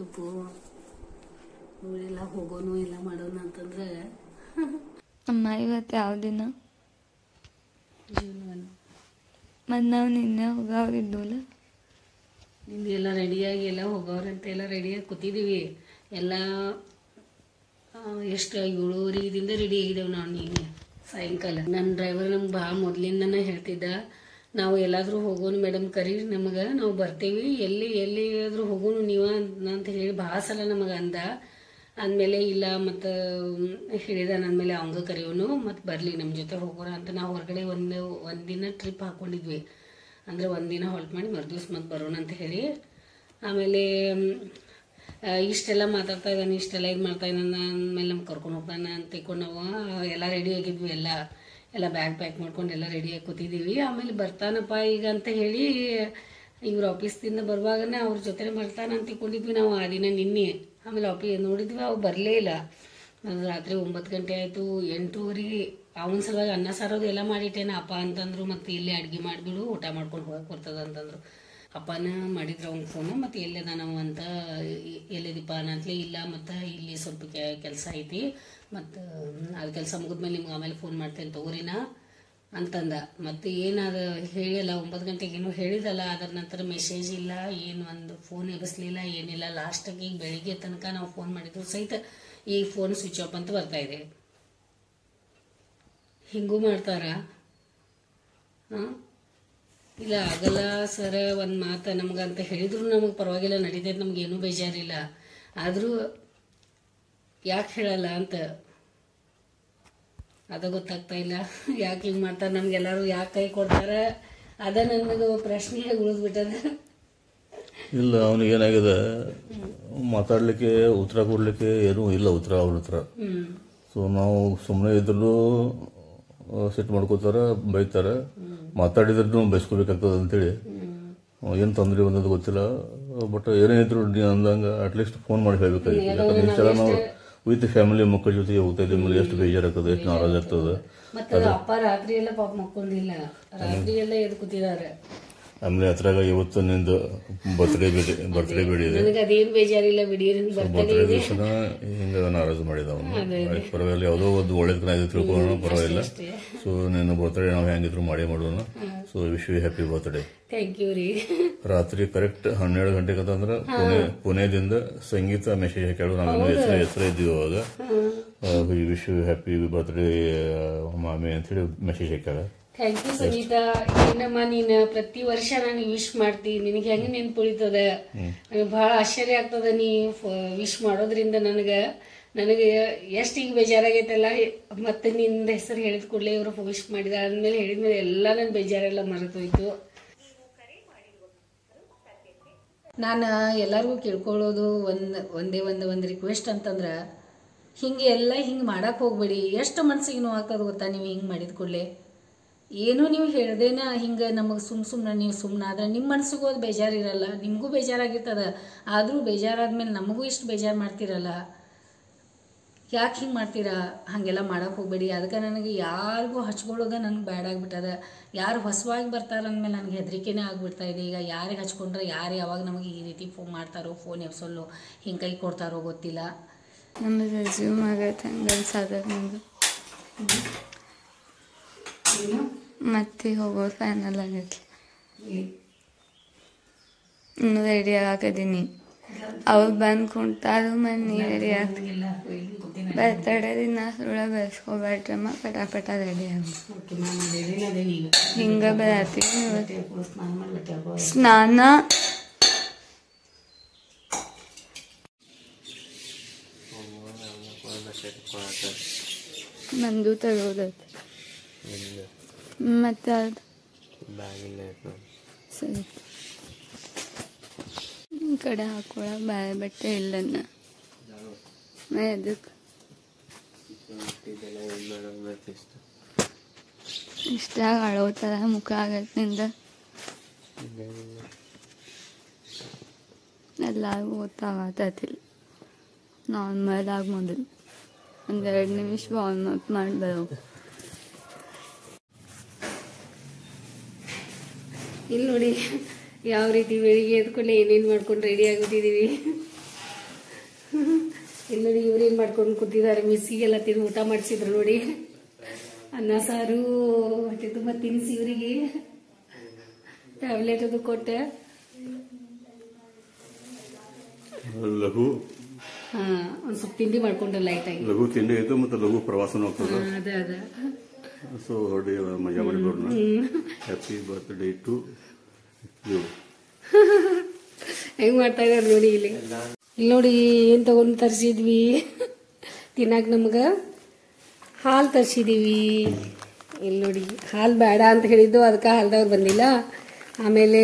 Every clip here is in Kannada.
ಉಪ್ಪು ಇವರೆಲ್ಲ ಹೋಗೋನು ಎಲ್ಲ ಮಾಡೋಣ ಅಂತಂದ್ರೆ ಅಮ್ಮ ಇವತ್ತು ಯಾವ ದಿನ? ಜೂನ್ 1. ಮತ್ತು ನಾವು ನಿನ್ನೆ ಹೋಗೋರಿದ್ದವಲ್ಲ, ನಿಂದೆಲ್ಲ ರೆಡಿಯಾಗಿ ಎಲ್ಲ ಹೋಗೋರಂತೆ ಎಲ್ಲ ರೆಡಿಯಾಗಿ ಕೂತಿದ್ದೀವಿ ಎಲ್ಲ. ಎಷ್ಟು 7:30ದಿಂದ ರೆಡಿ ಆಗಿದ್ದೇವೆ ನಾವು. ನಿನ್ನೆ ಸಾಯಂಕಾಲ ನನ್ನ ಡ್ರೈವರ್ ನಮ್ಗೆ ಭಾಳ ಮೊದಲಿಂದನೇ ಹೇಳ್ತಿದ್ದ, ನಾವು ಎಲ್ಲಾದರೂ ಹೋಗೋನು ಮೇಡಮ್ ಕರೀರಿ ನಮಗೆ, ನಾವು ಬರ್ತೀವಿ, ಎಲ್ಲಿಯಾದರೂ ಹೋಗೋನು ನೀವು ಅಂತ ಹೇಳಿ ಭಾಳ ಸಲ ನಮಗೆ ಅಂದ. ಅಂದಮೇಲೆ ಇಲ್ಲ ಮತ್ತು ಹೇಳಿದ, ಅಂದಮೇಲೆ ಅವಂಗ ಕರೆಯೋನು ಮತ್ತು ಬರಲಿ ನಮ್ಮ ಜೊತೆ ಹೋಗೋಣ ಅಂತ ನಾವು ಹೊರಗಡೆ ಒಂದಿನ ಟ್ರಿಪ್ ಹಾಕ್ಕೊಂಡಿದ್ವಿ. ಅಂದರೆ ಒಂದಿನ ಹಾಲ್ಟ್ ಮಾಡಿ ಮರುದಿವ್ಸ ಮತ್ತು ಬರೋಣ ಅಂತ ಹೇಳಿ. ಆಮೇಲೆ ಇಷ್ಟೆಲ್ಲ ಮಾತಾಡ್ತಾ ಇದ್ದಾನೆ, ಇಷ್ಟೆಲ್ಲ ಇದು ಮಾಡ್ತಾ ಇದ್ದಾನೆ ಅಂದಮೇಲೆ ನಮ್ಗೆ ಕರ್ಕೊಂಡು ಹೋಗ್ತಾನೆ ಅಂತ ತಿಳ್ಕೊಂಡು ನಾವು ಎಲ್ಲ ರೆಡಿ ಆಗಿದ್ವಿ. ಎಲ್ಲ ಬ್ಯಾಗ್ ಪ್ಯಾಕ್ ಮಾಡ್ಕೊಂಡು ಎಲ್ಲ ರೆಡಿಯಾಗಿ ಕೂತಿದ್ದೀವಿ. ಆಮೇಲೆ ಬರ್ತಾನಪ್ಪ ಈಗ ಅಂತ ಹೇಳಿ ಇವ್ರ ಆಫೀಸ್ದಿಂದ ಬರುವಾಗನೇ ಅವ್ರ ಜೊತೆ ಬರ್ತಾನೆ ಅಂತ ತಿಳ್ಕೊಂಡಿದ್ವಿ ನಾವು ಆ ದಿನ ನಿನ್ನೆ. ಆಮೇಲೆ ನೋಡಿದ್ವಿ, ಅವು ಬರಲೇ ಇಲ್ಲ. ರಾತ್ರಿ 9 ಗಂಟೆ ಆಯಿತು, 8:30 ಅವನ ಸಲುವಾಗಿ ಅನ್ನ ಸಾರೋದು ಎಲ್ಲ ಮಾಡಿಟ್ಟೇನೆ ಅಪ್ಪ ಅಂತಂದ್ರು. ಮತ್ತು ಇಲ್ಲೇ ಅಡುಗೆ ಮಾಡಿಬಿಡು, ಊಟ ಮಾಡ್ಕೊಂಡು ಹೋಗಕ್ಕೆ ಬರ್ತದ ಅಂತಂದ್ರು. ಅಪ್ಪನ ಮಾಡಿದ್ರು ಅವ್ನ ಫೋನು, ಮತ್ತು ಎಲ್ಲದ ನಾವು ಅಂತ ಎಲ್ಲಿದೀಪ ಅಂತಲೇ ಇಲ್ಲ, ಮತ್ತು ಇಲ್ಲಿ ಸ್ವಲ್ಪ ಕೆಲಸ ಐತಿ, ಮತ್ತು ಅದು ಕೆಲಸ ಮುಗಿದ್ಮೇಲೆ ನಿಮ್ಗೆ ಆಮೇಲೆ ಫೋನ್ ಮಾಡ್ತೇನೆ ತಗೋರಿನ ಅಂತಂದ. ಮತ್ತು ಏನದು ಹೇಳಿಲ್ಲ, 9 ಗಂಟೆಗೆ ಏನೋ ಹೇಳಿದಲ್ಲ, ಅದರ ನಂತರ ಮೆಸೇಜ್ ಇಲ್ಲ, ಏನು ಒಂದು ಫೋನ್ ಎಬ್ಬಿಸ್ಲಿಲ್ಲ, ಏನಿಲ್ಲ. ಲಾಸ್ಟಾಗಿ ಈಗ ಬೆಳಿಗ್ಗೆ ತನಕ ನಾವು ಫೋನ್ ಮಾಡಿದ್ರು ಸಹಿತ ಈಗ ಫೋನ್ ಸ್ವಿಚ್ ಆಫ್ ಅಂತ ಬರ್ತಾಯಿದೆ. ಹಿಂಗೂ ಮಾಡ್ತಾರ? ಹಾಂ, ಇಲ್ಲ ಆಗಲ್ಲ ಸರ, ಒಂದು ಮಾತು ನಮ್ಗಂತ ಹೇಳಿದ್ರು ನಮಗೆ ಪರವಾಗಿಲ್ಲ, ನಡೀತೈತೆ, ನಮಗೇನೂ ಬೇಜಾರಿಲ್ಲ. ಆದರೂ ಯಾಕೆ ಹೇಳಲ್ಲ ಅಂತ ಅದ ಗೊತ್ತಾಗ್ತಾ ಇಲ್ಲ. ಯಾಕೆ ಹಿಂಗೆ ಮಾಡ್ತಾರೆ, ನಮಗೆಲ್ಲರೂ ಯಾಕೆ ಕೈ ಕೊಡ್ತಾರೆ, ಅದ ನನಗೆ ಪ್ರಶ್ನೆ ಉಳಿದ್ಬಿಟ್ಟದ. ಇಲ್ಲ, ಅವನಿಗೇನಾಗಿದೆ, ಮಾತಾಡಲಿಕ್ಕೆ ಉತ್ತರ ಕೊಡಲಿಕ್ಕೆ ಏನೂ ಇಲ್ಲ, ಉತ್ತರ ಅವ್ರ ಹತ್ರ. ಸೊ ನಾವು ಸುಮ್ಮನೆ ಇದ್ರೂ ಸಿಟ್ಟು ಮಾಡ್ಕೋತಾರೆ, ಬೈತಾರೆ, ಮಾತಾಡಿದ್ರೂ ಬೈಸ್ಕೋಬೇಕಾಗ್ತದೆ ಅಂತೇಳಿ ಏನು ತೊಂದರೆ ಬಂದದ್ದು ಗೊತ್ತಿಲ್ಲ. ಬಟ್ ಏನೇ ಇದ್ರು ಅಂದಂಗೆ ಅಟ್ಲೀಸ್ಟ್ ಫೋನ್ ಮಾಡಿ ಹೇಳ್ಬೇಕಾಗಿತ್ತು. ಯಾಕಂದ್ರೆ ಇಷ್ಟೆಲ್ಲ ನಾವು ವಿತ್ ಫ್ಯಾಮಿಲಿ ಮಕ್ಕಳ ಜೊತೆಗೆ ಹೋಗ್ತಾ ಇದ್ದೀವಿ, ಎಷ್ಟು ಬೇಜಾರಾಗ್ತದೆ, ಎಷ್ಟು ನಾರಾಜ್ ಆಗ್ತದೆ. ಮತ್ತೆ ಅಪ್ಪ ರಾತ್ರಿ ಎಲ್ಲ ಪಾಪ ಮಕ್ಕೊಂಡಿಲ್ಲ, ರಾತ್ರಿ ಎಲ್ಲ ಎದ್ದು ಕೂತಿದ್ದಾರೆ. ಆಮೇಲೆ ಹತ್ರಾಗ ಇವತ್ತು ನಿಂದು ಬರ್ತ್ಡೇ ಬೇಡಿ ಇದೆ, ನನಗೆ ಅದೇನು ಬೇಜಾರಿಲ್ಲ ಬಿಡಿ. ಬರ್ತ್ಡೇ ದಿವಸನ ಹಿಂಗೆ ನಾರಾಜು ಮಾಡಿದ ಅವನು. ಪರವಾಗಿಲ್ಲ, ಯಾವುದೋ ಒಂದು ಒಳ್ಳೇದನ್ನ ತಿಳ್ಕೊಳ್ಳೋಣ, ಪರವಾಗಿಲ್ಲ. ಸೊ ನಿನ್ನ ಬರ್ತ್ಡೇ ನಾವು ಹೆಂಗಿದ್ರು ಮಾಡೋಣ. So wish you happy birthday. Thank you ರೀ. ರಾತ್ರಿ ಕರೆಕ್ಟ್ 12 ಗಂಟೆಗೆ ಅಂತಂದ್ರೆ ಪುಣೆದಿಂದ ಸಂಗೀತ ಮೆಸೇಜ್ ಹಾಕ್ಯಾಳು. ನಾವು ಹೆಸರು ಇದ್ದೀವಿ ಅವಾಗ. ವಿಶ್ ಯು ಹ್ಯಾಪಿ ಬರ್ತ್ಡೇ ಮಾಮಿ ಅಂತ ಹೇಳಿ ಮೆಸೇಜ್ ಹಾಕ್ಯಾಳ. Thank you Sangeeta. ಏನಮ್ಮ ನೀನು ಪ್ರತಿ ವರ್ಷ ನನಗೆ ವಿಶ್ ಮಾಡ್ತಿ, ನಿನಗೆ ಹೆಂಗೆ ನೆನ್ಪು ಉಳಿತದ, ನನಗೆ ಭಾಳ ಆಶ್ಚರ್ಯ ಆಗ್ತದ ನೀ ವಿಶ್ ಮಾಡೋದ್ರಿಂದ. ನನಗೆ ಎಷ್ಟು ಈಗ ಬೇಜಾರಾಗೈತಲ್ಲ. ಮತ್ತೆ ನಿಂದ ಹೆಸರು ಹೇಳಿದ ಕೂಡಲೇ ಇವರು ವಿಶ್ ಮಾಡಿದ ಆದ್ಮೇಲೆ ಹೇಳಿದ್ಮೇಲೆ ಎಲ್ಲ ನನ್ನ ಬೇಜಾರೆಲ್ಲ ಮರೆತೋಯ್ತು. ನಾನು ಎಲ್ಲರಿಗೂ ಕೇಳ್ಕೊಳ್ಳೋದು ಒಂದು ರಿಕ್ವೆಸ್ಟ್ ಅಂತಂದ್ರೆ, ಹಿಂಗೆ ಎಲ್ಲ ಹಿಂಗೆ ಮಾಡಕ್ಕೆ ಹೋಗ್ಬೇಡಿ. ಎಷ್ಟು ಮನ್ಸಿಗೆ ನೋವು ಆಗ್ತದೆ ಗೊತ್ತಾ ನೀವು ಹಿಂಗೆ ಮಾಡಿದ ಕೂಡಲೇ. ಏನೋ ನೀವು ಹೇಳ್ದೇನ ಹಿಂಗೆ ನಮಗೆ ಸುಮ್ಮನೆ ನೀವು ಸುಮ್ಮನಾದ್ರೆ ನಿಮ್ಮ ಮನಸ್ಸಿಗೂ ಅದು ಬೇಜಾರಿರಲ್ಲ, ನಿಮಗೂ ಬೇಜಾರಾಗಿರ್ತದೆ. ಆದರೂ ಬೇಜಾರಾದ್ಮೇಲೆ ನಮಗೂ ಇಷ್ಟು ಬೇಜಾರು ಮಾಡ್ತಿರಲ್ಲ. ಯಾಕೆ ಹಿಂಗೆ ಮಾಡ್ತೀರಾ? ಹಾಗೆಲ್ಲ ಮಾಡೋಕ್ಕೆ ಹೋಗ್ಬೇಡಿ. ಅದಕ್ಕೆ ನನಗೆ ಯಾರಿಗೂ ಹಚ್ಕೊಳ್ಳೋದು ನನಗೆ ಬ್ಯಾಡ್ ಆಗಿಬಿಟ್ಟದ. ಯಾರು ಹೊಸವಾಗಿ ಬರ್ತಾರೆ ಅಂದಮೇಲೆ ನನಗೆ ಹೆದರಿಕೆನೇ ಆಗಿಬಿಡ್ತಾ ಇದೆ. ಈಗ ಯಾರಿಗೆ ಹಚ್ಕೊಂಡ್ರೆ ಯಾರು ಯಾವಾಗ ನಮಗೆ ಈ ರೀತಿ ಫೋನ್ ಮಾಡ್ತಾರೋ, ಫೋನ್ ಎಬ್ಸೋಲ್ಲೋ, ಹಿಂಗೆ ಕೈ ಕೊಡ್ತಾರೋ ಗೊತ್ತಿಲ್ಲ. ನಮಗೆ ರೆಸ್ಯೂಮ್ ಆಗೈತೆ ಹಂಗೆ ಅನ್ಸದ ನನಗೆ. ಮತ್ತೆ ಹೋಗೋದು ಫೈನಲ್ ಆಗೈತಿ. ಇನ್ನು ರೆಡಿ ಆಗದಿನಿ. ಅವ್ರು ಬಂದು ಕುಂತಾರು ಮತ್ತು ನೀ ರೆಡಿ ಆಗ್ತಿಲ್ಲ. ಬರ್ತಡೇ ದಿನ ಸುಳ್ಳ ಬೆಳೆಸ್ಕೋಬೇಡ್ರಮ್ಮ, ಪಟ ರೆಡಿ ಆಗ. ಹಿಂಗೆ ಬರತ್ತೀವಿ ಸ್ನಾನ. ನಂದು ತಗೋದೈತಿ ಮತ್ತೆ ಅದು ಸರಿ. ಈ ಕಡೆ ಹಾಕೊಳಕ್ಕೆ ಬಾಳೆ ಬಟ್ಟೆ ಇಲ್ಲನ್ನ ಅದಕ್ಕೆ ಇಷ್ಟಾಗ ಅಳೋ ಥರ ಮುಖ ಆಗತ್ತೆ ನಿಂದ. ಎಲ್ಲರಿಗೂ ಗೊತ್ತಾಗತ್ತಿಲ್ಲ. ನಾರ್ಮಲ್ ಆಗಿ ಮೊದಲು 2 ನಿಮಿಷ ವಾರ್ಮ್ ಅಪ್ ಮಾಡಿ ಬರೋ. ಇಲ್ಲಿ ನೋಡಿ ಯಾವ ರೀತಿ ಬೆಳಿಗ್ಗೆ ಎದ್ಕೊಂಡು ಏನೇನು ಮಾಡ್ಕೊಂಡು ರೆಡಿ ಆಗೋತಿದ್ದೀವಿ. ಇಲ್ಲಿ ನೋಡಿ ಇವ್ರೇನ್ ಮಾಡ್ಕೊಂಡು ಕೂತಿದ್ದಾರೆ. ಮಿಸ್ಸಿಗೆಲ್ಲ ತಿಂದು ಊಟ ಮಾಡಿಸಿದ್ರು ನೋಡಿ. ಅನ್ನ ಸಾರು ಹೊಟ್ಟೆ ತುಂಬ ತಿನ್ನಿಸಿ ಇವರಿಗೆ ಟ್ಯಾಬ್ಲೆಟ್ ಅದು ಕೊಟ್ಟೆ. ಲಘು ಒಂದ್ ಸ್ವಲ್ಪ ತಿಂಡಿ ಮಾಡ್ಕೊಂಡ್ರೆ ಲೈಟ್ ಆಗಿ. ಲಘು ತಿಂಡಿ ಆಯ್ತು ಮತ್ತೆ ಲಘು ಪ್ರವಾಸನೂ ಆಗ್ತದೆ. ಅದ ಸೊ ಹೊರಡಿ ಮಜಾ ಮಾಡಿ ಬರೋಣ. Happy birthday to you. ಹೆಂಗ್ ಮಾಡ್ತಾ ಇದಾರೆ ನೋಡಿ. ಇಲ್ಲಿ ನೋಡಿ ಏನ್ ತಗೊಂಡ್ ತರ್ಸಿದ್ವಿ ತಿನ್ನಾಕ. ನಮ್ಗ ಹಾಲು ತರ್ಸಿದೀವಿ. ಇಲ್ಲಿ ನೋಡಿ ಹಾಲು ಬೇಡ ಅಂತ ಹೇಳಿದ್ದು, ಅದಕ್ಕೆ ಹಾಲ್ದವ್ರು ಬಂದಿಲ್ಲ. ಆಮೇಲೆ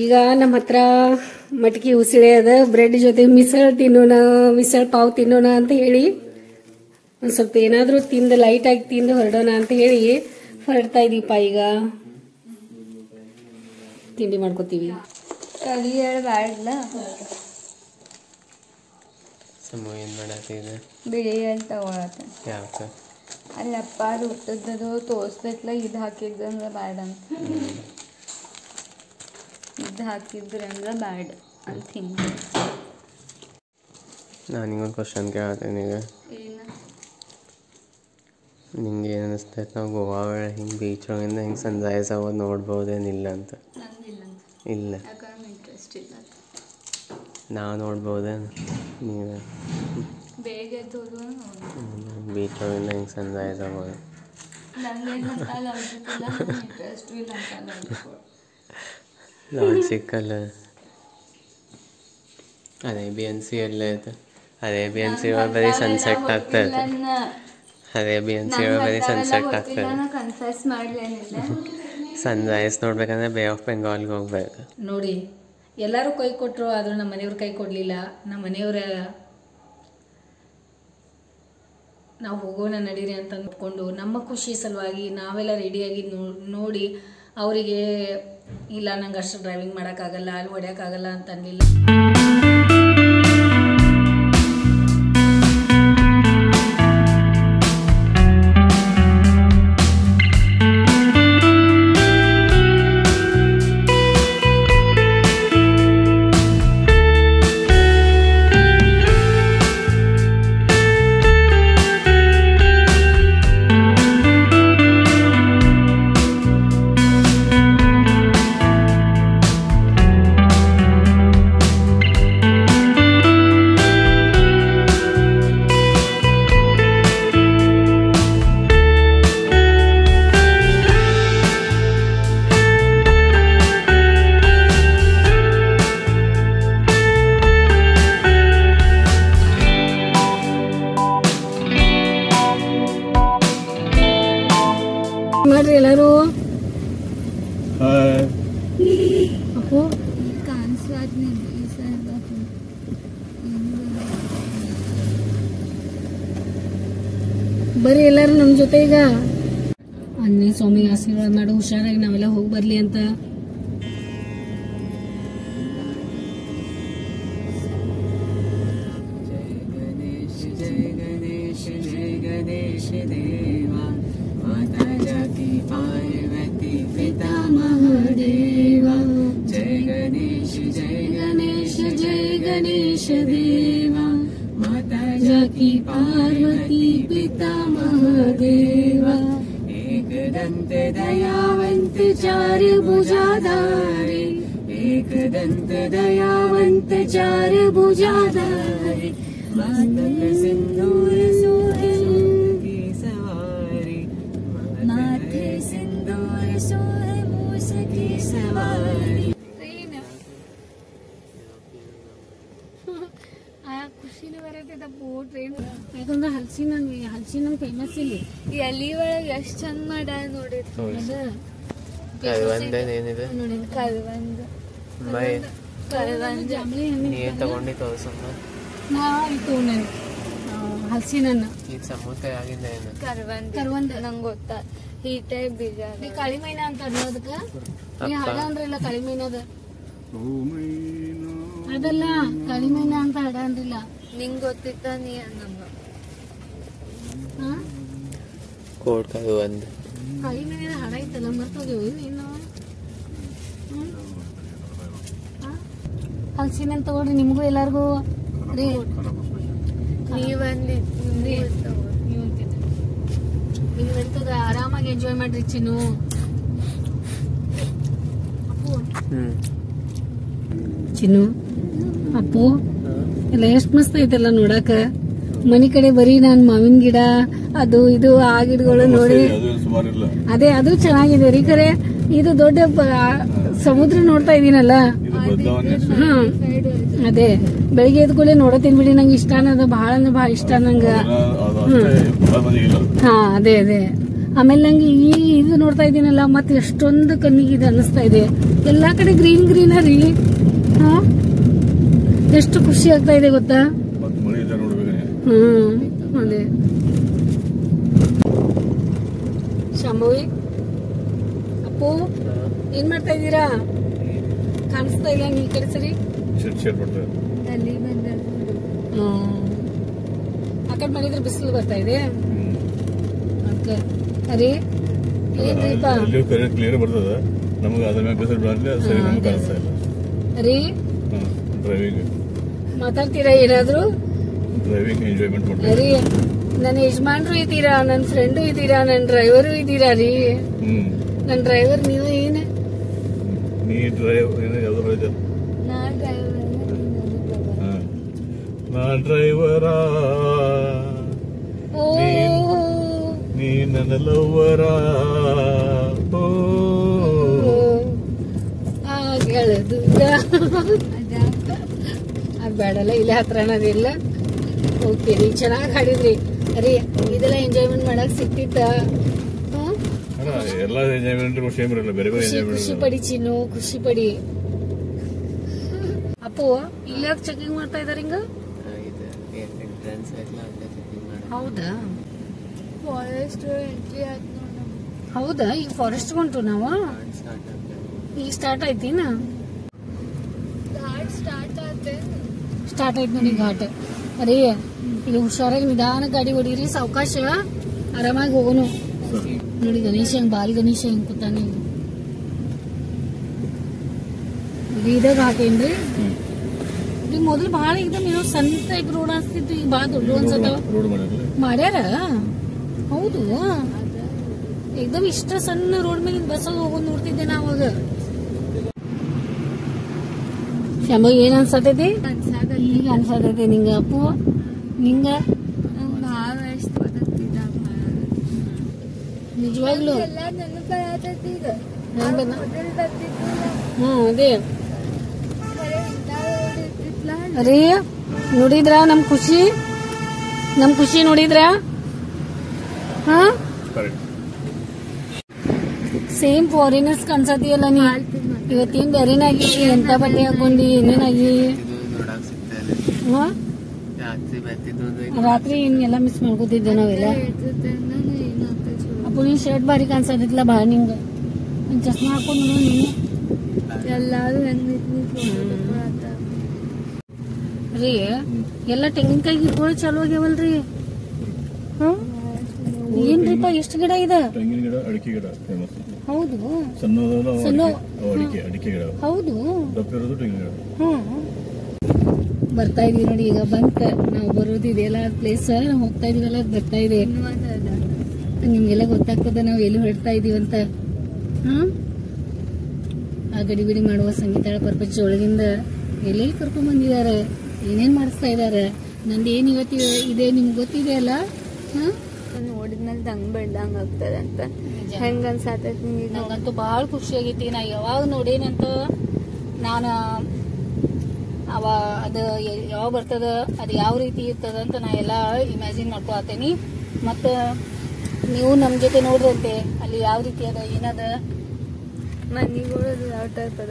ಈಗ ನಮ್ಮ ಹತ್ರ ಮಟಕಿ ಉಸಿಳೆ ಅದ. ಬ್ರೆಡ್ ಜೊತೆ ಮಿಸಳ್ ತಿನ್ನೋಣ, ಮಿಸಳ್ ಪಾವ್ ತಿನ್ನೋಣ ಅಂತ ಹೇಳಿ ಒಂದ್ ಸ್ವಲ್ಪ ಏನಾದ್ರೂ ತಿಂದು ಲೈಟ್ ಆಗಿ ತಿಂದು ಹೊರಡೋಣ ಅಂತ ಹೇಳಿ ಹೊರಡ್ತಾ ಇದೀಪ. ಈಗ ತಿಂಡಿ ಮಾಡ್ಕೋತೀವಿ. ಕಲಿ ಹೇಳ್ಬಾರ್ದಲ್ಲ, ಏನ್ ಮಾಡತ್ತಿದೆ? ಬಿಳಿ ಎಲ್ಲಿ ತಗೊಳತ್ತ. ಯಾಕ? ಅಲ್ಲಪ್ಪ ಊಟದ್ದು ತೋರ್ಸ್ಬೇಕಲ್ಲ, ಇದು ಹಾಕಿದ್ರಂದ್ರೆ ಬ್ಯಾಡ ಅಂತ. ಇದು ಹಾಕಿದ್ರಂದ್ರೆ ಬ್ಯಾಡ ಅಂತ ಹಿಂಗೆ. ನಾನಿಗೊಂದು ಕ್ವಶನ್ ಕೇಳತ್ತೀನಿ ಈಗ. ಏನು? ನಿಂಗೆ ಏನು ಅನಿಸ್ತೈತೆ ನಾವು ಗೋವಾ ವೇಳೆ ಹಿಂಗೆ ಬೀಚ್ ಒಳಗಿಂದ ಹಿಂಗೆ ಸನ್ರೈಸ್ ಆಗೋದು ನೋಡ್ಬೋದೇನಿಲ್ಲ ಅಂತ? ಇಲ್ಲ, ಯಾಕಂದ್ರೆ ಇಂಟ್ರೆಸ್ಟ್ ಇಲ್ಲ. ನಾವು ನೋಡ್ಬೋದೇನು? ನೀವೇ ಬೇಗ ಎದ್ದೋದು ಬೀಚ್ ಒಳಗಿಂದ ಹಿಂಗೆ ಸನ್ರೈಸ್ ಆಗೋದು ನನಗೇನಂತ ಲಾಜಿಕ್ಕಿಲ್ಲ, ಇಂಟ್ರೆಸ್ಟ್ ಇಲ್ಲ ಅಂತ ಲಾಜಿಕಲ್ಲ. ಅರೇಬಿಯನ್ಸಿ ಎಲ್ಲೇ ಐತೆ? ಅರೇಬಿಯನ್ಸಿ ಒಳಗೆ ಬರೀ ಸನ್ಸೆಟ್ ಆಗ್ತಾ ಇರ್ತದೆ. ಅರೇಬಿಯನ್ಸಿ ಒಳಗೆ ಬರೀ ಸನ್ಸೆಟ್ ಆಗ್ತದೆ. ಕನ್ಫ್ಯೂಸ್ ಮಾಡ್ಲೇನಿಲ್ಲ. ಸನ್ರೈಸ್ ನೋಡ್ಬೇಕಂದ್ರೆ ಬೇ ಆಫ್ ಬೆಂಗಾಲ್ಗೆ ಹೋಗ್ಬೇಕು ನೋಡಿ. ಎಲ್ಲರೂ ಕೈ ಕೊಟ್ಟರು, ಆದರೂ ನಮ್ಮ ಮನೆಯವ್ರು ಕೈ ಕೊಡಲಿಲ್ಲ. ನಮ್ಮ ಮನೆಯವ್ರ ನಾವು ಹೋಗೋಣ ನಡೀರಿ ಅಂತ ಅಂದ್ಕೊಂಡು ನಮ್ಮ ಖುಷಿ ಸಲುವಾಗಿ ನಾವೆಲ್ಲ ರೆಡಿಯಾಗಿ ನೋಡಿ ಅವರಿಗೆ ಇಲ್ಲ ನಂಗೆ ಅಷ್ಟು ಡ್ರೈವಿಂಗ್ ಮಾಡೋಕ್ಕಾಗಲ್ಲ, ಅಲ್ಲಿ ಹೊಡ್ಯೋಕ್ಕಾಗಲ್ಲ ಅಂತ ಅನ್ನಲಿಲ್ಲ. ಮಾಡ್ರಿ ಎಲ್ಲರೂ. ಬರ್ರಿ ಎಲ್ಲಾರು ನಮ್ ಜೊತೆ. ಈಗ ಆಂಜನೇಯ ಸ್ವಾಮಿಗೆ ಆಶೀರ್ವಾದ ಮಾಡು, ಹುಷಾರಾಗಿ ನಾವೆಲ್ಲ ಹೋಗಿ ಬರ್ಲಿ ಅಂತ. गणेश देवा माता जाकी पार्वती पिता महादेवा एक दंत दयावंत चार भुजाधारे एक दंत दयावंत चार भुजाधारे मातक सिंदूर सोहे की सवारी माथे सिंदूर सोहे मूस की सवारी. ಖುಷಿನೇ ಬರತ್ತೈತ ಟ್ರೈನ್. ಯಾಕಂದ್ರೆ ಹಲ್ಸಿನ ಫೇಮಸ್ ಇಲ್ಲಿ. ಎಲ್ಲಿ ಒಳಗೆ ಎಷ್ಟು ಚಂದ ಮಾಡ್ಯಾರ ನೋಡಿ. ಜಾಂಬಳಿ ತಗೊಂಡಿ ತೋರ್ಸಮ್ಮ. ನಾ ಇದು ಹಲ್ಸಿನ ಕರ್ವಂದ ನಂಗೆ ಗೊತ್ತಾ. ಈ ಟೈಪ್ ಬೀಜ ಕಾಳಿಮೈನ ಅಂತ ಅನ್ನೋದಕ್ಕೆ ನೀ ಹಾಡ ಅಂದ್ರಲ್ಲ ಕಾಳಿಮೈನದ ಅದಲ್ಲ, ಕಾಳಿಮೈನ ಅಂತ ಹಾಡ ಅಂದ್ರಿಲ್ಲ. ನಿಂಗೆ ಗೊತ್ತಿತ್ತ ನೀ ನಮ್ಮ ಕೋಡ್ ಕರುವಂದ ಕಾಳಿಮೈನ ಹಾಡ ಐತಲ್ಲ ಮರ್ತೋದೇವು ನೀನು. ಹಲ್ಸಿನ ತಗೊಳ್ರಿ, ನಿಮಗೂ ಎಲ್ಲಾರ್ಗು ನೀವಂತದ ಆರಾಮಾಗಿ ಎಂಜಾಯ್ ಮಾಡ್ರಿ ಚಿನ್ನು. ಚಿನ್ನು ಅಪ್ಪು ಎಲ್ಲ ಎಷ್ಟ್ ಮಸ್ತ್ ಐತಲ್ಲ ನೋಡಾಕ. ಮನಿ ಕಡೆ ಬರೀ ನಾನ್ ಮಾವಿನ ಗಿಡ ಅದು ಇದು ಆ ಗಿಡಗಳು ನೋಡಿ ಅದೇ ಅದು ಚೆನ್ನಾಗಿದೆ ರೀ. ಖರೆ ಇದು ದೊಡ್ಡ ಸಮುದ್ರ ನೋಡ್ತಾ ಇದೀನಲ್ಲ. ಹಾ ಅದೇ ಬೆಳಿಗ್ಗೆ ಎದ್ಕೊಳ್ಳೆ ನೋಡತೀನಿ ಬಿಡಿ. ನಂಗೆ ಇಷ್ಟ ಅನ್ನೋದು ಬಹಳ ಅಂದ್ರೆ ಬಹಳ ಇಷ್ಟ ನಂಗ. ಹಾ ಅದೇ ಅದೇ. ಆಮೇಲೆ ನಂಗೆ ಈ ಇದು ನೋಡ್ತಾ ಇದೀನಲ್ಲ ಮತ್ತೆ ಎಷ್ಟೊಂದು ಕಣ್ಣಿಗೆ ಇದು ಅನ್ನಿಸ್ತಾ ಇದೆ. ಎಲ್ಲಾ ಕಡೆ ಗ್ರೀನ್ ಗ್ರೀನರಿ. ಹಾ ಎಷ್ಟು ಖುಷಿ ಆಗ್ತಾ ಇದೆ ಗೊತ್ತಾ. ಅದೇ ಶಾಂಭವಿ ಅಪ್ಪು ಏನ್ ಮಾಡ್ತಾ ಇದ್ದೀರಾ? ಕಾಣಿಸ್ತಾ ಇಲ್ಲ ನೀ ಕಡೆ ಸರಿ. ಆ ಕಡೆ ಮಾಡಿದ್ರೆ ಬಿಸಿಲು ಬರ್ತಾ ಇದೆ. ಅರೆ ಏನ್ರಿಪ್ಪ ಕ್ಲಿಯರ್ ಬರ್ತದ ನಮಗೆ ಅದ್ರ ಮೇಲೆ ಬಿಸಿಲು ಕಾಣಿಸ್ತಾ ಇಲ್ಲ. ಅರೆ ಡ್ರೈವಿಂಗ್ ಮಾತಾಡ್ತೀರಾ ಏನಾದ್ರು? ಡ್ರೈವಿಂಗ್ ಎಂಜಾಯ್ಮೆಂಟ್ ಮಾಡ್ತೀರಾ? ಅರೆ ನನ್ನ ಯಜಮಾನ್ರು ಇದ್ದೀರಾ, ನನ್ನ ಫ್ರೆಂಡು ಇದ್ದೀರಾ, ನನ್ನ ಡ್ರೈವರು ಇದ್ದೀರಾ ರೀ. ನನ್ನ ಡ್ರೈವರ್ ನೀವು ಏನ? ನೀ ಡ್ರೈವರ್ ಯಾವ್ದು ಹೇಳಿದ? ನಾ ಡ್ರೈವರ ನೀ ನನ್ನ ಲವ್ವರ. ಅದು ಬೇಡಲ್ಲ, ಇಲ್ಲೇ ಹತ್ರ ಅನ್ನೋದಿಲ್ಲ. ಓಕೆ ರೀ, ಚೆನ್ನಾಗಿ ಹಾಡಿದ್ರಿ. ಅರಿ ಇದೆಲ್ಲ ಎಂಜಾಯ್ಮೆಂಟ್ ಮಾಡಕ್ ಸಿಕ್ತಿತ್ತ? ಎಲ್ಲ ಎಂಜಾಯ್ಮೆಂಟ್ ಖುಷಿ ಪಡಿ ಚಿನ್ನು, ಖುಷಿ ಪಡಿ. ಅಪ್ಪು ಇಲ್ಲ ಚೆಕಿಂಗ್ ಮಾಡ್ತಾ ಇದಾರೆ ಹಿಂಗ? ಹೌದಾ ಹೌದಾ ಈಗ ಫಾರೆಸ್ಟ್ ಹೊಂಟು ನಾವು. ಈಗ ಸ್ಟಾರ್ಟ್ ಆಯ್ತಿನ? ಸ್ಟಾರ್ಟ್ ಆಯ್ತು ನೋಡಿ ಘಾಟ್. ಅರೇ ಇಲ್ಲಿ ಹುಷಾರಾಗಿ ನಿಧಾನ ಗಾಡಿ ಹೊಡೀರಿ, ಸಾವಕಾಶ ಆರಾಮಾಗಿ ಹೋಗೋನು. ನೋಡಿ ಗಣೇಶ ಹೆಂಗ್ ಬಾಲ್ ಗಣೇಶ ಹೆಂಗ್ ಕೂತಾನೆ. ಇದ ಘಾಟ್ ಏನ್ರಿ? ಈಗ ಮೊದಲು ಬಾಳ एकदम ಏನೋ ಸಣ್ಣ ಟೈಪ್ ರೋಡ್ ಆಗ್ತಿತ್ತು, ಈಗ ಬಾಳ ದೊಡ್ಡ ಅನ್ಸತ್ತಾವ. ಮಾಡ್ಯಾರ? ಹೌದು एकदम ಇಷ್ಟ ಸಣ್ಣ ರೋಡ್ ಮೇಲೆ ಬಸ್ ಹೋಗೋದು ನೋಡ್ತಿದ್ದೆ ನಾವಾಗ. ಶಾಂಭ ಏನ್ ಅನ್ಸತೈತಿ? ಈಗ ಅನ್ಸತೈತಿ ನಿಂಗ ಅಪ್ಪು? ನಿಂಗ ನಿಜವಾಗ್ಲು ಅದೇ. ಅರೇ ನೋಡಿದ್ರ ನಮ್ ಖುಷಿ ನೋಡಿದ್ರ? ಹಾ ಸೇಮ್ ಫಾರಿನರ್ಸ್ ಕಾಣಿಸತಿಯಲ್ಲ ನೀ. ಇವತ್ತೇನ್ ಬೇರೆನಾಗಿ ಎಂತ ಬಟ್ಟೆ ಹಾಕೊಂಡಿ ಏನೇನಾಗಿ? ರಾತ್ರಿ ಹಿಂಗೆಲ್ಲ ಮಿಸ್ ಮಾಡ್ಕೋತಿದ್ದೆ ನಾವೆಲ್ಲ. ಅಪ್ಪು ನೀನ್ ಶರ್ಟ್ ಬಾರಿ ಕಾಣಿಸತಿತ್ಲ ಬಾ. ನಿಂಗ ಚಸ್ಮಾ ಹಾಕೊಂಡು ನೀನು ಎಲ್ಲಾರು ರೀ. ಎಲ್ಲ ತೆಂಗಿನಕಾಯಿ ಗಿಡಗಳು ಚಾಲು ಆಗ್ಯಾವಲ್ರಿ. ಏನ್ರಿಪ್ಪ ಎಷ್ಟು ಗಿಡ ಇದೆ? ತೆಂಗಿನ ಗಿಡ, ಅಡಿಕೆ ಗಿಡ ಫೇಮಸ್. ಹೌದು ಹೌದು ಬರ್ತಾ ಇದೀವಿ ನೋಡಿ. ಈಗ ಬಂತ ನಾವು ಬರೋದಿದೆಯಲ್ಲ ಪ್ಲೇಸ್, ಹೋಗ್ತಾ ಇದೀವಲ್ಲ ಬರ್ತಾ ಇದೆ. ನಿಮ್ಗೆಲ್ಲ ಗೊತ್ತಾಗ್ತದ ನಾವ್ ಎಲ್ಲಿ ಹೊರಡ್ತಾ ಇದೀವಿ ಅಂತ. ಆ ಗಡಿ ಬಿಡಿ ಮಾಡುವ ಸಂಗೀತ ಪ್ರಪಂಚ ಒಳಗಿಂದ ಎಲ್ಲೆಲ್ಲಿ ಕರ್ಕೊಂಡ್ ಬಂದಿದ್ದಾರೆ, ಏನೇನ್ ಮಾಡಿಸ್ತಾ ಇದಾರೆ. ನಂದು ಏನ್ ಇವತ್ತು ಇದೆ ನಿಮ್ಗೆ ಗೊತ್ತಿದೆ ಅಲ್ಲ. ನೋಡಿದ್ಮೇಲೆ ದಂಗ್ ಬೆಳ್ದಂಗ್ ಆಗ್ತದೆ ಅಂತ ಹೆಂಗ ಅನ್ಸಾತೈತಿ? ನಂಗಂತೂ ಬಹಳ ಖುಷಿ ಆಗೈತಿ. ನಾ ಯಾವಾಗ ನೋಡೇನಂತ ನಾನು ಅದ ಯಾವಾಗ ಬರ್ತದ, ಅದು ಯಾವ ರೀತಿ ಇರ್ತದ ಅಂತ ನಾ ಎಲ್ಲ ಇಮ್ಯಾಜಿನ್ ಮಾಡ್ಕೊತೀನಿ. ಮತ್ತ ನೀವು ನಮ್ ಜೊತೆ ನೋಡ್ರಂತೆ ಅಲ್ಲಿ ಯಾವ ರೀತಿ ಅದ, ಏನದ ಮನಿಗಳದು ಯಾವ ಟೈಪ್ ಅದ?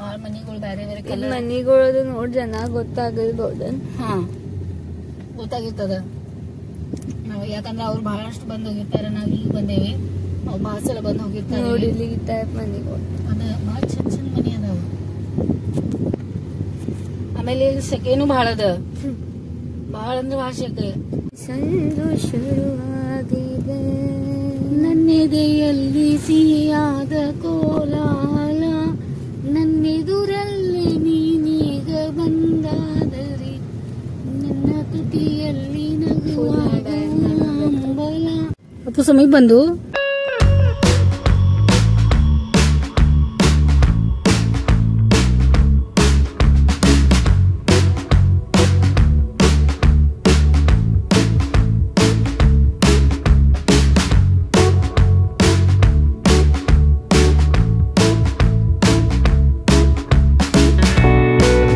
ಬಹಳ ಮನಿಗಳು ಬೇರೆ ಬೇರೆ ಮನಿಗಳದು ನೋಡ್ ಜನ ಗೊತ್ತಾಗಿರ್ಬೋದು. ಹಾ ಗೊತ್ತಾಗಿರ್ತದ. ನಾವ್ ಯಾಕಂದ್ರೆ ಅವ್ರು ಬಹಳಷ್ಟು ಬಂದ್ ಹೋಗಿರ್ತಾರ, ನಾವ್ ಈಗ ಬಂದೇವಿ. ಅವ್ ಬಹಳ ಸಲ ಬಂದ್ ಹೋಗಿರ್ತಾರ. ನೋಡಿಲಿ ಈ ಟೈಪ್ ಮನಿಗಳು ಅದ ಬಹಳ ಚಂದ ಚಂದ ಮನಿ ಅದಾವ. ಆಮೇಲೆ ಸೆಕೆನು ಬಹಳ ಅದ, ಬಹಳ ಅಂದ್ರೆ ಬಹಳ ಸೆಕೆ. ಸಂದು ಶುರುವಾಗಿದೆ ನನ್ನೆದೆಯಲ್ಲಿ ಸಿಹಿಯಾದ ಕೋಲಾಲ, ನನ್ನೆದುರಲ್ಲಿ ನೀನೀಗ ಬಂದಾದರೆ ಅಪ್ಪು ಸಮಯ ಬಂದು